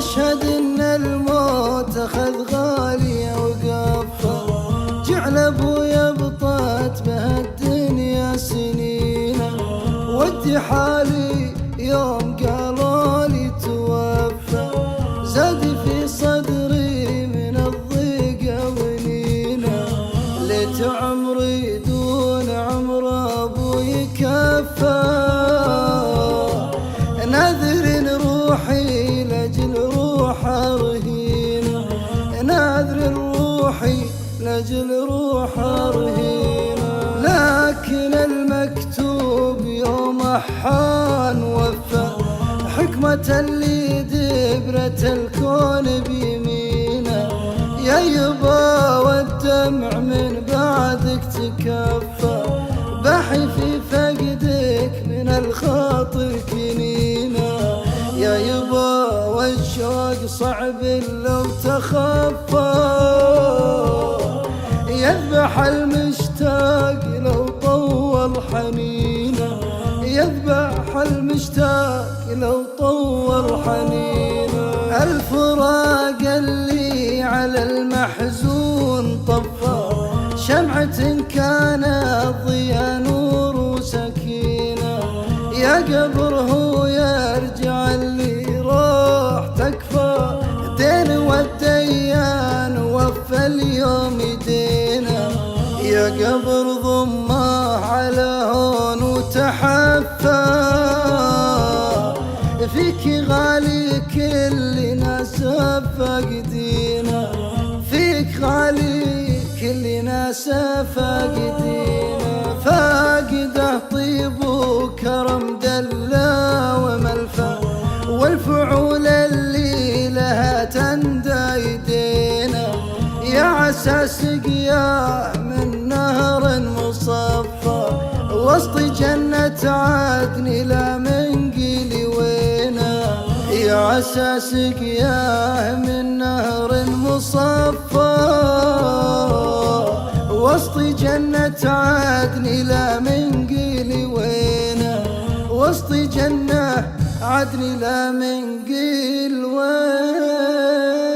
واشهد ان الموت اخذ غالي وقفه، جعل ابويا بطات بهالدنيا سنينه، ودي حالي يوم قالوا لي توفى، زاد في صدري من الضيق ونينه، ليت عمري دون عمر ابوي كفى، ناذر روحي لاجل روحه رهينه، ناذر روحي لاجل روحه رهينه، لكن المكتوب يوم احان وفى، حكمة اللي دبرة الكون بيمينه، يا يبا والدمع من بعدك تكفى، بحي في فقدك من الخاطر كنينه، يا يبا والشوق صعب لو تخفى، يذبح المشتاق لو طول حنينه، يذبح المشتاق لو طول حنينه، الفراق اللي على المحزون طفى، شمعة كانت ضيا نور وسكينة، يا قبر هو يرجع اللي راح تكفى، دين والديان وفى اليوم دينا، يا قبر ضمه على هون وتحفى، فيك غالي كل ناس فاقدينا، فيك غالي كل ناس فاقدينا، فاقده طيب وكرم دلا وملفى، والفعول اللي لها تندى يدينا، يا عسى سقياه من نهر مصفى، وسط جنة عدن لا من قيل وينا، يا عسى سقياه من نهر مصفى، وسط جنة عدن لا من قيل وينا، وسط جنة عدن لا من قيل وينا.